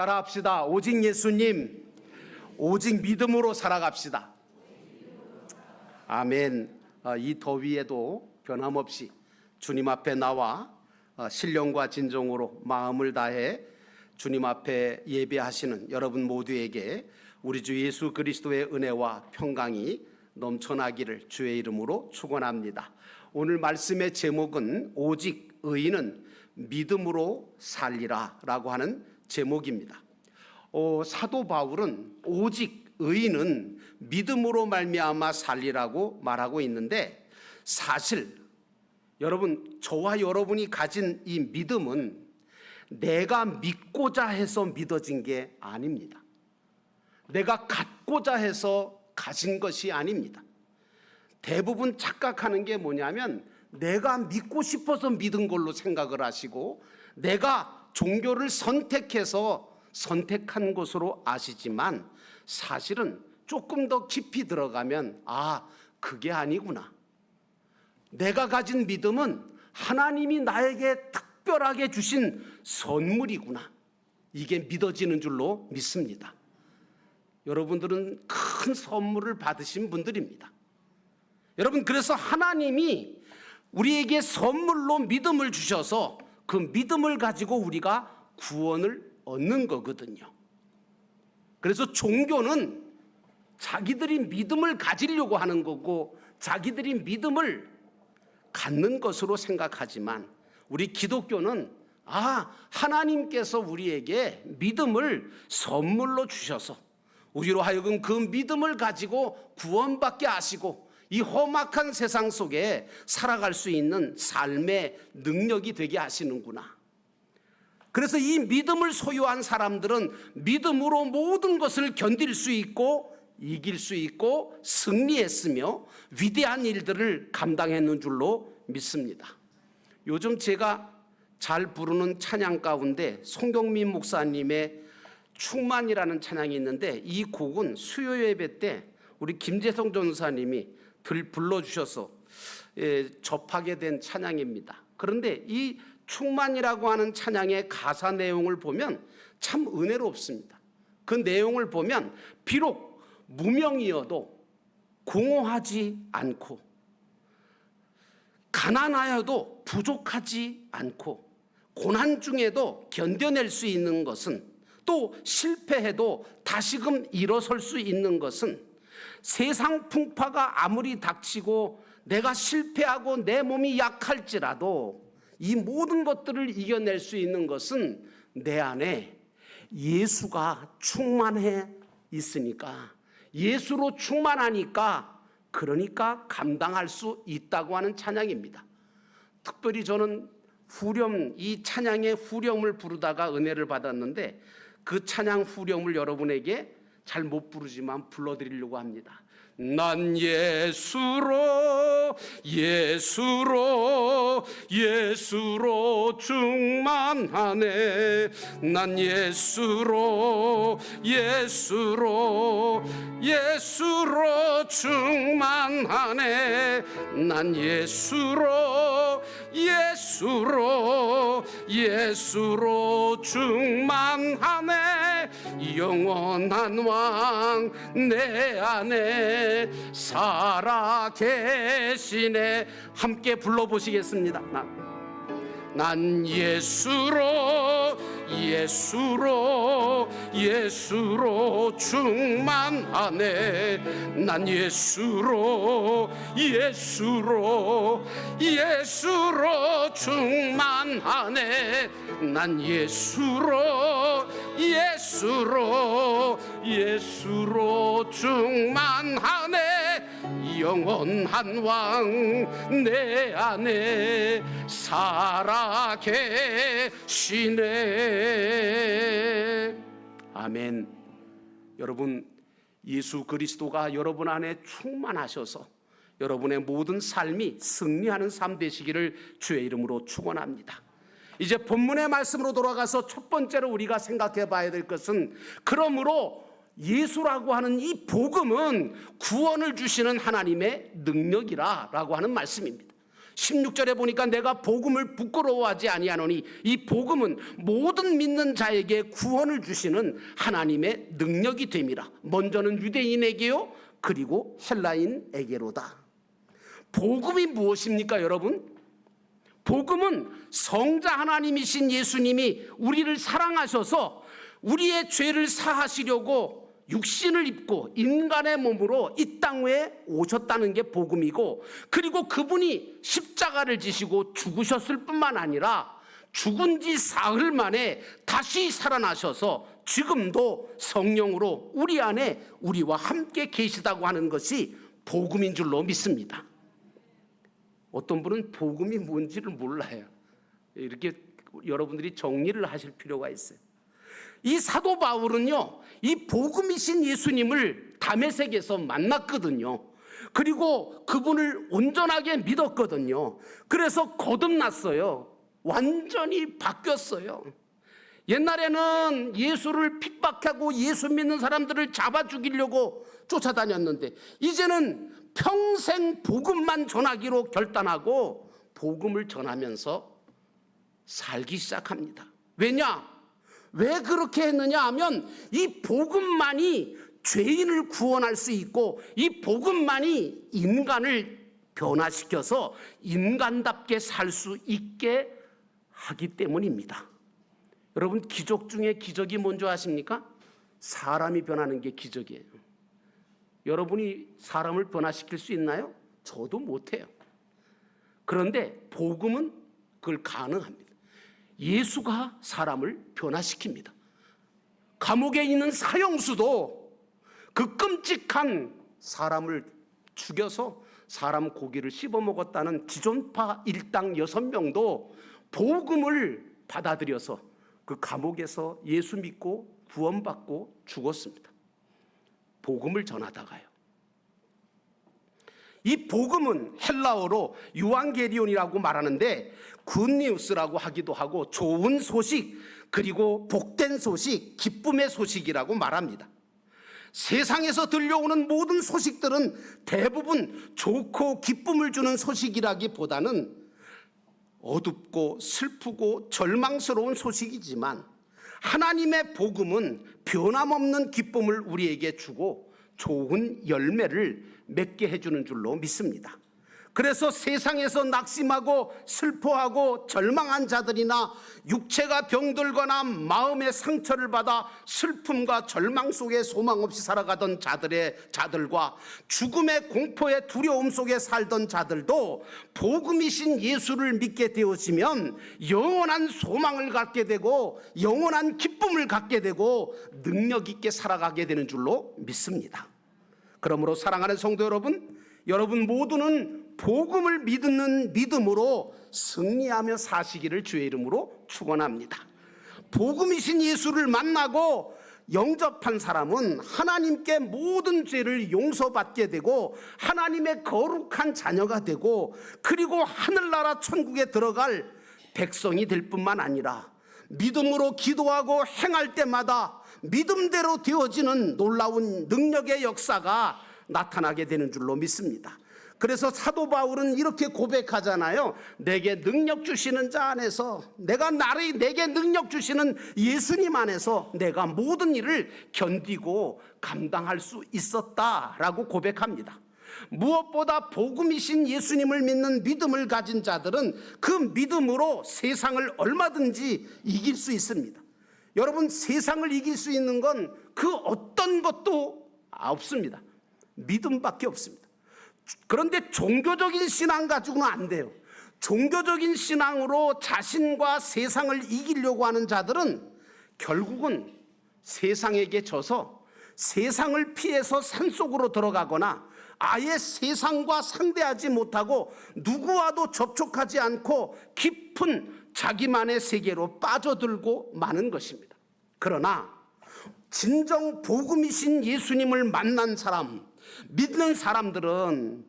따라합시다. 오직 예수님, 오직 믿음으로 살아갑시다. 아멘. 이 더위에도 변함없이 주님 앞에 나와 신령과 진정으로 마음을 다해 주님 앞에 예배하시는 여러분 모두에게 우리 주 예수 그리스도의 은혜와 평강이 넘쳐나기를 주의 이름으로 축원합니다. 오늘 말씀의 제목은 오직 의인은 믿음으로 살리라 라고 하는 제목입니다. 사도 바울은 오직 의인은 믿음으로 말미암아 살리라고 말하고 있는데, 사실 여러분, 저와 여러분이 가진 이 믿음은 내가 믿고자 해서 믿어진 게 아닙니다. 내가 갖고자 해서 가진 것이 아닙니다. 대부분 착각하는 게 뭐냐면, 내가 믿고 싶어서 믿은 걸로 생각을 하시고 내가 종교를 선택해서 선택한 것으로 아시지만, 사실은 조금 더 깊이 들어가면 그게 아니구나. 내가 가진 믿음은 하나님이 나에게 특별하게 주신 선물이구나. 이게 믿어지는 줄로 믿습니다. 여러분들은 큰 선물을 받으신 분들입니다. 여러분, 그래서 하나님이 우리에게 선물로 믿음을 주셔서 그 믿음을 가지고 우리가 구원을 얻는 거거든요. 그래서 종교는 자기들이 믿음을 가지려고 하는 거고 자기들이 믿음을 갖는 것으로 생각하지만, 우리 기독교는 하나님께서 우리에게 믿음을 선물로 주셔서 우리로 하여금 그 믿음을 가지고 구원받게 하시고 이 험악한 세상 속에 살아갈 수 있는 삶의 능력이 되게 하시는구나. 그래서 이 믿음을 소유한 사람들은 믿음으로 모든 것을 견딜 수 있고 이길 수 있고 승리했으며 위대한 일들을 감당했는 줄로 믿습니다. 요즘 제가 잘 부르는 찬양 가운데 송경민 목사님의 충만이라는 찬양이 있는데, 이 곡은 수요 예배 때 우리 김재성 전사님이 불러주셔서 접하게 된 찬양입니다. 그런데 이 충만이라고 하는 찬양의 가사 내용을 보면 참 은혜롭습니다. 그 내용을 보면 비록 무명이어도 공허하지 않고, 가난하여도 부족하지 않고, 고난 중에도 견뎌낼 수 있는 것은, 또 실패해도 다시금 일어설 수 있는 것은, 세상 풍파가 아무리 닥치고 내가 실패하고 내 몸이 약할지라도 이 모든 것들을 이겨낼 수 있는 것은 내 안에 예수가 충만해 있으니까, 예수로 충만하니까, 그러니까 감당할 수 있다고 하는 찬양입니다. 특별히 저는 이 찬양의 후렴을 부르다가 은혜를 받았는데, 그 찬양 후렴을 여러분에게 잘 못 부르지만 불러드리려고 합니다. 난 예수로 충만하네. 난 예수로 충만하네. 난 예수로 충만하네. 영원한 왕 내 안에 살아계시네. 함께 불러보시겠습니다. 난 예수로 충만하네. 난 예수로 충만하네. 난 예수로 충만하네. 영원한 왕 내 안에 살아계시네. 아멘. 여러분, 예수 그리스도가 여러분 안에 충만하셔서 여러분의 모든 삶이 승리하는 삶 되시기를 주의 이름으로 축원합니다. 이제 본문의 말씀으로 돌아가서 첫 번째로 우리가 생각해 봐야 될 것은, 그러므로 예수라고 하는 이 복음은 구원을 주시는 하나님의 능력이라고 하는 말씀입니다. 16절에 보니까 내가 복음을 부끄러워하지 아니하노니 이 복음은 모든 믿는 자에게 구원을 주시는 하나님의 능력이 됨이라. 먼저는 유대인에게요, 그리고 헬라인에게로다. 복음이 무엇입니까, 여러분? 복음은 성자 하나님이신 예수님이 우리를 사랑하셔서 우리의 죄를 사하시려고 육신을 입고 인간의 몸으로 이 땅 위에 오셨다는 게 복음이고, 그리고 그분이 십자가를 지시고 죽으셨을 뿐만 아니라 죽은 지 사흘 만에 다시 살아나셔서 지금도 성령으로 우리 안에 우리와 함께 계시다고 하는 것이 복음인 줄로 믿습니다. 어떤 분은 복음이 뭔지를 몰라요. 이렇게 여러분들이 정리를 하실 필요가 있어요. 이 사도 바울은요, 이 복음이신 예수님을 다메섹에서 만났거든요. 그리고 그분을 온전하게 믿었거든요. 그래서 거듭났어요. 완전히 바뀌었어요. 옛날에는 예수를 핍박하고 예수 믿는 사람들을 잡아 죽이려고 쫓아다녔는데, 이제는 평생 복음만 전하기로 결단하고 복음을 전하면서 살기 시작합니다. 왜냐? 왜 그렇게 했느냐 하면, 이 복음만이 죄인을 구원할 수 있고 이 복음만이 인간을 변화시켜서 인간답게 살 수 있게 하기 때문입니다. 여러분, 기적 중에 기적이 뭔지 아십니까? 사람이 변하는 게 기적이에요. 여러분이 사람을 변화시킬 수 있나요? 저도 못해요. 그런데 복음은 그걸 가능합니다. 예수가 사람을 변화시킵니다. 감옥에 있는 사형수도 그 끔찍한 사람을 죽여서 사람 고기를 씹어 먹었다는 지존파 일당 6명도 복음을 받아들여서 그 감옥에서 예수 믿고 구원받고 죽었습니다. 복음을 전하다가요. 이 복음은 헬라어로 유앙게리온이라고 말하는데, 굿뉴스라고 하기도 하고 좋은 소식, 그리고 복된 소식, 기쁨의 소식이라고 말합니다. 세상에서 들려오는 모든 소식들은 대부분 좋고 기쁨을 주는 소식이라기보다는 어둡고 슬프고 절망스러운 소식이지만, 하나님의 복음은 변함없는 기쁨을 우리에게 주고 좋은 열매를 맺게 해주는 줄로 믿습니다. 그래서 세상에서 낙심하고 슬퍼하고 절망한 자들이나 육체가 병들거나 마음의 상처를 받아 슬픔과 절망 속에 소망 없이 살아가던 자들과 죽음의 공포의 두려움 속에 살던 자들도 복음이신 예수를 믿게 되어지면 영원한 소망을 갖게 되고 영원한 기쁨을 갖게 되고 능력 있게 살아가게 되는 줄로 믿습니다. 그러므로 사랑하는 성도 여러분, 여러분 모두는 복음을 믿는 믿음으로 승리하며 사시기를 주의 이름으로 축원합니다. 복음이신 예수를 만나고 영접한 사람은 하나님께 모든 죄를 용서받게 되고 하나님의 거룩한 자녀가 되고, 그리고 하늘나라 천국에 들어갈 백성이 될 뿐만 아니라 믿음으로 기도하고 행할 때마다 믿음대로 되어지는 놀라운 능력의 역사가 나타나게 되는 줄로 믿습니다. 그래서 사도 바울은 이렇게 고백하잖아요. 내게 능력 주시는 자 안에서, 내게 능력 주시는 예수님 안에서 내가 모든 일을 견디고 감당할 수 있었다라고 고백합니다. 무엇보다 복음이신 예수님을 믿는 믿음을 가진 자들은 그 믿음으로 세상을 얼마든지 이길 수 있습니다. 여러분, 세상을 이길 수 있는 건 그 어떤 것도 없습니다. 믿음밖에 없습니다. 그런데 종교적인 신앙 가지고는 안 돼요. 종교적인 신앙으로 자신과 세상을 이기려고 하는 자들은 결국은 세상에게 져서 세상을 피해서 산속으로 들어가거나 아예 세상과 상대하지 못하고 누구와도 접촉하지 않고 깊은 자기만의 세계로 빠져들고 마는 것입니다. 그러나 진정 복음이신 예수님을 만난 사람, 믿는 사람들은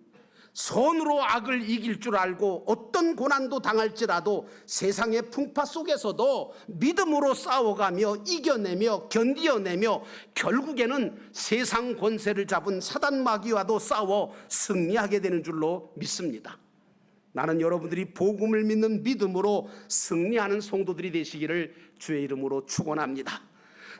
선으로 악을 이길 줄 알고 어떤 고난도 당할지라도 세상의 풍파 속에서도 믿음으로 싸워가며 이겨내며 견디어내며 결국에는 세상 권세를 잡은 사단 마귀와도 싸워 승리하게 되는 줄로 믿습니다. 나는 여러분들이 복음을 믿는 믿음으로 승리하는 성도들이 되시기를 주의 이름으로 축원합니다.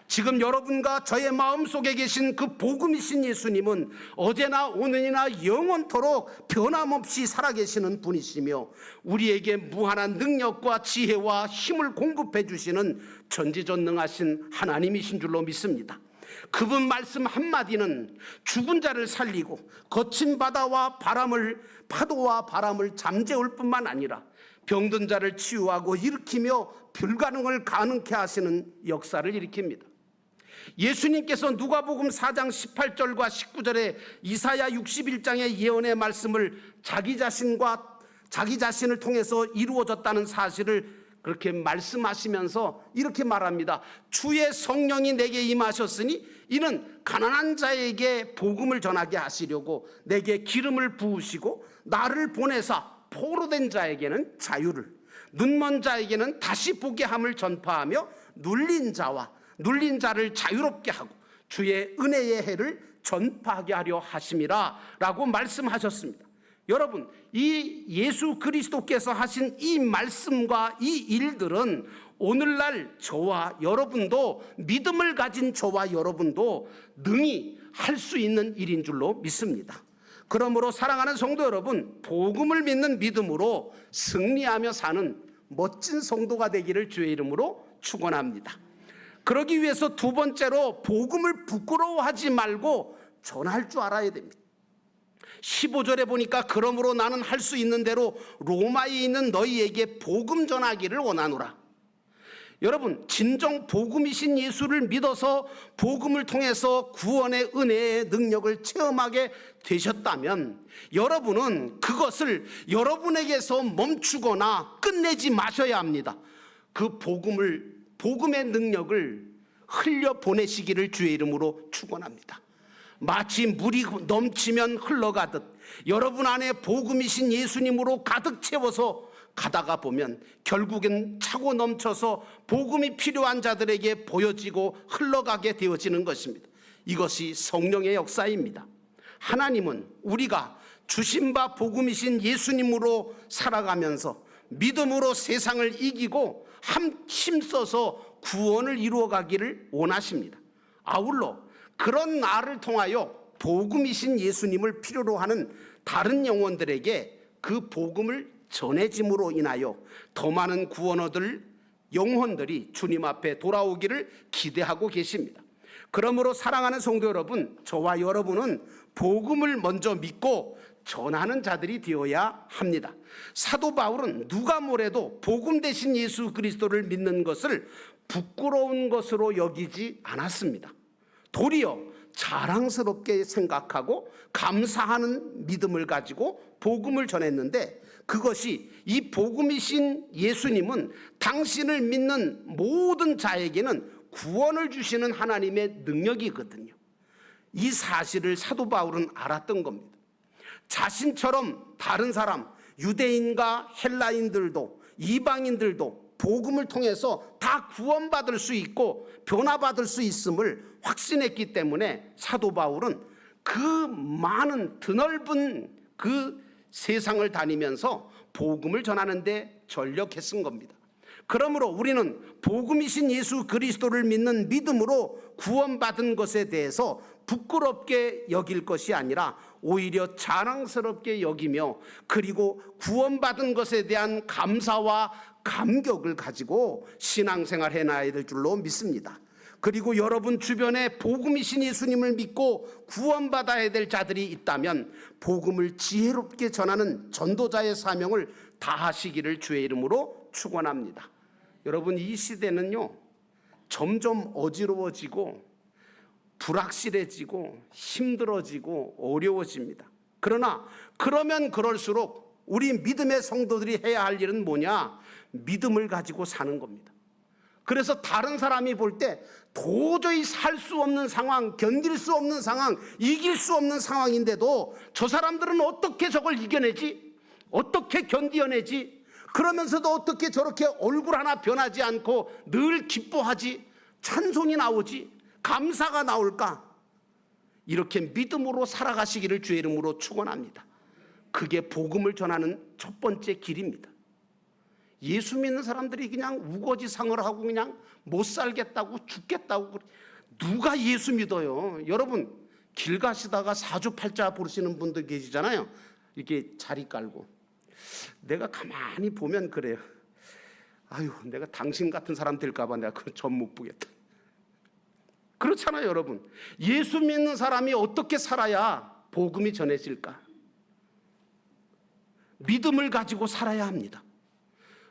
지금 여러분과 저의 마음속에 계신 그 복음이신 예수님은 어제나 오늘이나 영원토록 변함없이 살아계시는 분이시며 우리에게 무한한 능력과 지혜와 힘을 공급해 주시는 전지전능하신 하나님이신 줄로 믿습니다. 그분 말씀 한마디는 죽은 자를 살리고 거친 파도와 바람을 잠재울 뿐만 아니라 병든 자를 치유하고 일으키며 불가능을 가능케 하시는 역사를 일으킵니다. 예수님께서 누가복음 4장 18절과 19절에 이사야 61장의 예언의 말씀을 자기 자신을 통해서 이루어졌다는 사실을 그렇게 말씀하시면서 이렇게 말합니다. 주의 성령이 내게 임하셨으니 이는 가난한 자에게 복음을 전하게 하시려고 내게 기름을 부으시고 나를 보내사 포로된 자에게는 자유를, 눈먼 자에게는 다시 보게 함을 전파하며 눌린 자를 자유롭게 하고 주의 은혜의 해를 전파하게 하려 하심이라 라고 말씀하셨습니다. 여러분, 이 예수 그리스도께서 하신 이 말씀과 이 일들은 오늘날 저와 여러분도, 믿음을 가진 저와 여러분도 능히 할 수 있는 일인 줄로 믿습니다. 그러므로 사랑하는 성도 여러분, 복음을 믿는 믿음으로 승리하며 사는 멋진 성도가 되기를 주의 이름으로 축원합니다. 그러기 위해서 두 번째로 복음을 부끄러워하지 말고 전할 줄 알아야 됩니다. 15절에 보니까 그러므로 나는 할 수 있는 대로 로마에 있는 너희에게 복음 전하기를 원하노라. 여러분, 진정 복음이신 예수를 믿어서 복음을 통해서 구원의 은혜의 능력을 체험하게 되셨다면 여러분은 그것을 여러분에게서 멈추거나 끝내지 마셔야 합니다. 그 복음의 능력을 흘려 보내시기를 주의 이름으로 축원합니다. 마치 물이 넘치면 흘러가듯 여러분 안에 복음이신 예수님으로 가득 채워서 가다가 보면 결국엔 차고 넘쳐서 복음이 필요한 자들에게 보여지고 흘러가게 되어지는 것입니다. 이것이 성령의 역사입니다. 하나님은 우리가 주신 바 복음이신 예수님으로 살아가면서 믿음으로 세상을 이기고 힘써서 구원을 이루어가기를 원하십니다. 아울러 그런 나를 통하여 복음이신 예수님을 필요로 하는 다른 영혼들에게 그 복음을 전해짐으로 인하여 더 많은 구원 얻을 영혼들이 주님 앞에 돌아오기를 기대하고 계십니다. 그러므로 사랑하는 성도 여러분, 저와 여러분은 복음을 먼저 믿고 전하는 자들이 되어야 합니다. 사도 바울은 누가 뭐래도 복음 대신 예수 그리스도를 믿는 것을 부끄러운 것으로 여기지 않았습니다. 도리어 자랑스럽게 생각하고 감사하는 믿음을 가지고 복음을 전했는데, 그것이 이 복음이신 예수님은 당신을 믿는 모든 자에게는 구원을 주시는 하나님의 능력이거든요. 이 사실을 사도 바울은 알았던 겁니다. 자신처럼 다른 사람, 유대인과 헬라인들도 이방인들도 복음을 통해서 다 구원받을 수 있고 변화받을 수 있음을 확신했기 때문에 사도 바울은 그 많은 드넓은 그 세상을 다니면서 복음을 전하는데 전력했은 겁니다. 그러므로 우리는 복음이신 예수 그리스도를 믿는 믿음으로 구원받은 것에 대해서 부끄럽게 여길 것이 아니라 오히려 자랑스럽게 여기며, 그리고 구원받은 것에 대한 감사와 감격을 가지고 신앙생활 해놔야 될 줄로 믿습니다. 그리고 여러분 주변에 복음이신 예수님을 믿고 구원받아야 될 자들이 있다면 복음을 지혜롭게 전하는 전도자의 사명을 다하시기를 주의 이름으로 축원합니다. 여러분, 이 시대는요 점점 어지러워지고 불확실해지고 힘들어지고 어려워집니다. 그러나 그러면 그럴수록 우리 믿음의 성도들이 해야 할 일은 뭐냐? 믿음을 가지고 사는 겁니다. 그래서 다른 사람이 볼 때 도저히 살 수 없는 상황, 견딜 수 없는 상황, 이길 수 없는 상황인데도 저 사람들은 어떻게 저걸 이겨내지? 어떻게 견디어내지? 그러면서도 어떻게 저렇게 얼굴 하나 변하지 않고 늘 기뻐하지? 찬송이 나오지? 감사가 나올까? 이렇게 믿음으로 살아가시기를 주의 이름으로 축원합니다. 그게 복음을 전하는 첫 번째 길입니다. 예수 믿는 사람들이 그냥 우거지상을 하고 그냥 못 살겠다고 죽겠다고, 누가 예수 믿어요? 여러분, 길 가시다가 사주팔자 부르시는 분들 계시잖아요. 이렇게 자리 깔고. 내가 가만히 보면 그래요. 아유, 내가 당신 같은 사람 될까 봐 내가 그건 전 못 보겠다. 그렇잖아요, 여러분. 예수 믿는 사람이 어떻게 살아야 복음이 전해질까? 믿음을 가지고 살아야 합니다.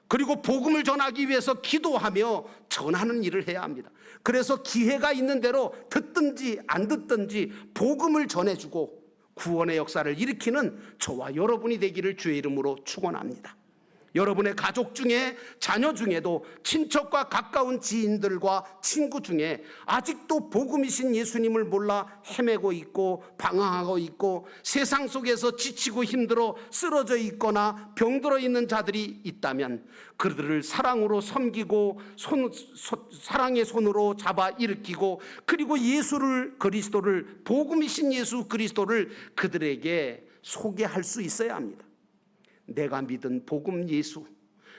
그리고 복음을 전하기 위해서 기도하며 전하는 일을 해야 합니다. 그래서 기회가 있는 대로 듣든지 안 듣든지 복음을 전해주고 구원의 역사를 일으키는 저와 여러분이 되기를 주의 이름으로 축원합니다. 여러분의 가족 중에, 자녀 중에도 친척과 가까운 지인들과 친구 중에 아직도 복음이신 예수님을 몰라 헤매고 있고 방황하고 있고 세상 속에서 지치고 힘들어 쓰러져 있거나 병들어 있는 자들이 있다면 그들을 사랑으로 섬기고 사랑의 손으로 잡아 일으키고, 그리고 예수를, 그리스도를, 복음이신 예수 그리스도를 그들에게 소개할 수 있어야 합니다. 내가 믿은 복음 예수,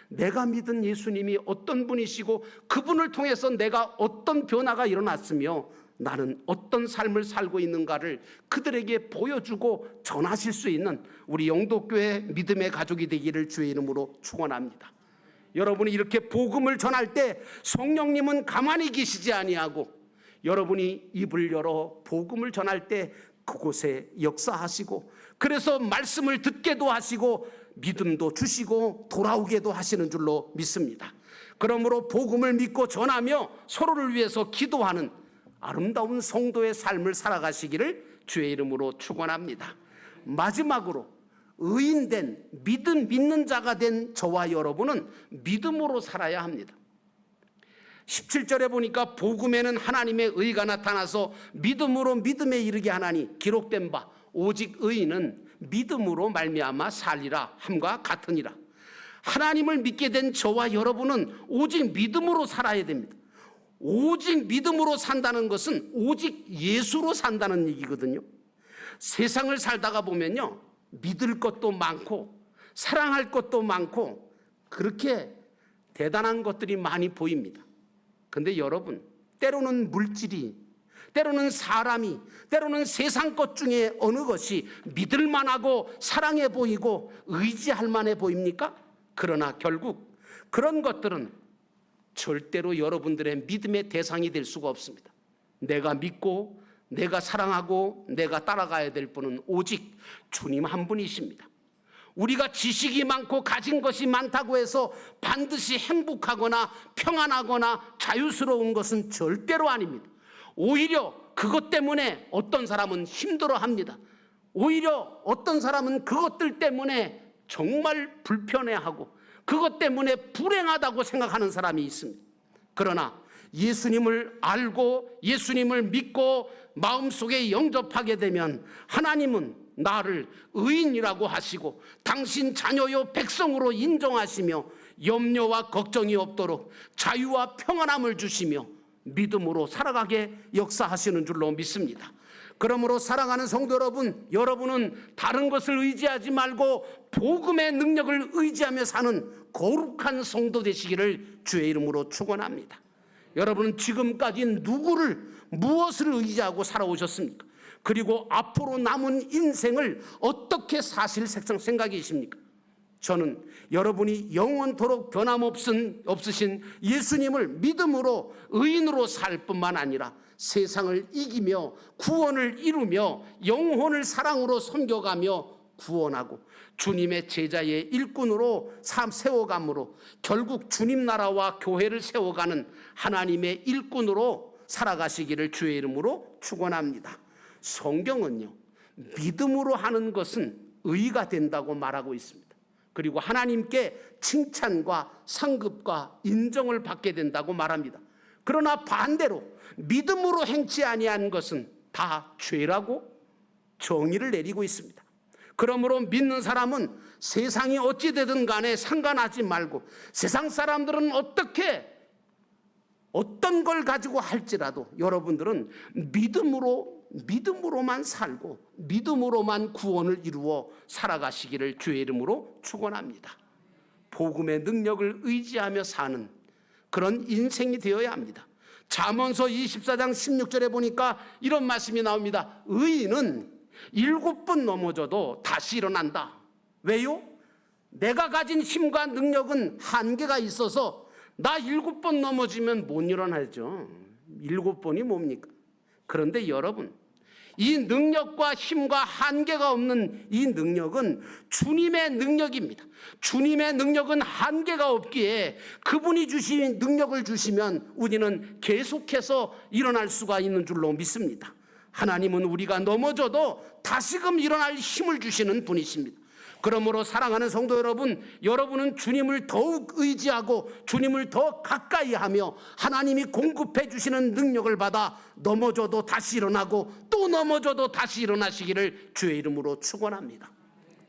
내가 믿은 예수님이 어떤 분이시고 그분을 통해서 내가 어떤 변화가 일어났으며 나는 어떤 삶을 살고 있는가를 그들에게 보여주고 전하실 수 있는 우리 영도교회 믿음의 가족이 되기를 주의 이름으로 축원합니다. 여러분이 이렇게 복음을 전할 때 성령님은 가만히 계시지 아니하고 여러분이 입을 열어 복음을 전할 때 그곳에 역사하시고, 그래서 말씀을 듣게도 하시고 믿음도 주시고 돌아오게도 하시는 줄로 믿습니다. 그러므로 복음을 믿고 전하며 서로를 위해서 기도하는 아름다운 성도의 삶을 살아가시기를 주의 이름으로 축원합니다. 마지막으로 의인된, 믿는 자가 된 저와 여러분은 믿음으로 살아야 합니다. 17절에 보니까 복음에는 하나님의 의가 나타나서 믿음으로 믿음에 이르게 하나니 기록된 바 오직 의인은 믿음으로 말미암아 살리라 함과 같으니라. 하나님을 믿게 된 저와 여러분은 오직 믿음으로 살아야 됩니다. 오직 믿음으로 산다는 것은 오직 예수로 산다는 얘기거든요. 세상을 살다가 보면요, 믿을 것도 많고 사랑할 것도 많고 그렇게 대단한 것들이 많이 보입니다. 근데 여러분, 때로는 물질이, 때로는 사람이, 때로는 세상 것 중에 어느 것이 믿을 만하고 사랑해 보이고 의지할 만해 보입니까? 그러나 결국 그런 것들은 절대로 여러분들의 믿음의 대상이 될 수가 없습니다. 내가 믿고 내가 사랑하고 내가 따라가야 될 분은 오직 주님 한 분이십니다. 우리가 지식이 많고 가진 것이 많다고 해서 반드시 행복하거나 평안하거나 자유스러운 것은 절대로 아닙니다. 오히려 그것 때문에 어떤 사람은 힘들어합니다. 오히려 어떤 사람은 그것들 때문에 정말 불편해하고 그것 때문에 불행하다고 생각하는 사람이 있습니다. 그러나 예수님을 알고 예수님을 믿고 마음속에 영접하게 되면 하나님은 나를 의인이라고 하시고 당신 자녀요 백성으로 인정하시며 염려와 걱정이 없도록 자유와 평안함을 주시며 믿음으로 살아가게 역사하시는 줄로 믿습니다. 그러므로 사랑하는 성도 여러분, 여러분은 다른 것을 의지하지 말고 복음의 능력을 의지하며 사는 거룩한 성도 되시기를 주의 이름으로 축원합니다. 여러분은 지금까지 무엇을 의지하고 살아오셨습니까? 그리고 앞으로 남은 인생을 어떻게 사실 생각이십니까? 저는 여러분이 영원토록 변함없으신 예수님을 믿음으로 의인으로 살 뿐만 아니라 세상을 이기며 구원을 이루며 영혼을 사랑으로 섬겨가며 구원하고 주님의 제자의 일꾼으로 세워감으로 결국 주님 나라와 교회를 세워가는 하나님의 일꾼으로 살아가시기를 주의 이름으로 축원합니다. 성경은요, 믿음으로 하는 것은 의가 된다고 말하고 있습니다. 그리고 하나님께 칭찬과 상급과 인정을 받게 된다고 말합니다. 그러나 반대로 믿음으로 행치 아니한 것은 다 죄라고 정의를 내리고 있습니다. 그러므로 믿는 사람은 세상이 어찌 되든 간에 상관하지 말고 세상 사람들은 어떤 걸 가지고 할지라도 여러분들은 믿음으로 믿음으로만 살고 믿음으로만 구원을 이루어 살아가시기를 주의 이름으로 축원합니다. 복음의 능력을 의지하며 사는 그런 인생이 되어야 합니다. 잠언서 24장 16절에 보니까 이런 말씀이 나옵니다. 의인은 7번 넘어져도 다시 일어난다. 왜요? 내가 가진 힘과 능력은 한계가 있어서 나 7번 넘어지면 못 일어나죠. 7번이 뭡니까? 그런데 여러분, 이 능력과 힘과 한계가 없는 이 능력은 주님의 능력입니다. 주님의 능력은 한계가 없기에 그분이 주신 능력을 주시면 우리는 계속해서 일어날 수가 있는 줄로 믿습니다. 하나님은 우리가 넘어져도 다시금 일어날 힘을 주시는 분이십니다. 그러므로 사랑하는 성도 여러분, 여러분은 주님을 더욱 의지하고 주님을 더 가까이 하며 하나님이 공급해 주시는 능력을 받아 넘어져도 다시 일어나고 또 넘어져도 다시 일어나시기를 주의 이름으로 축원합니다.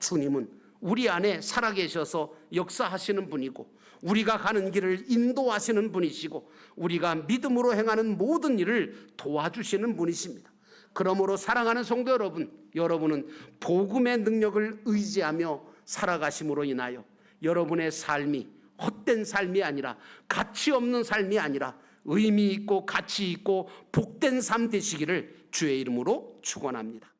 주님은 우리 안에 살아계셔서 역사하시는 분이고 우리가 가는 길을 인도하시는 분이시고 우리가 믿음으로 행하는 모든 일을 도와주시는 분이십니다. 그러므로 사랑하는 성도 여러분, 여러분은 복음의 능력을 의지하며 살아가심으로 인하여 여러분의 삶이 헛된 삶이 아니라 가치 없는 삶이 아니라 의미 있고 가치 있고 복된 삶 되시기를 주의 이름으로 축원합니다.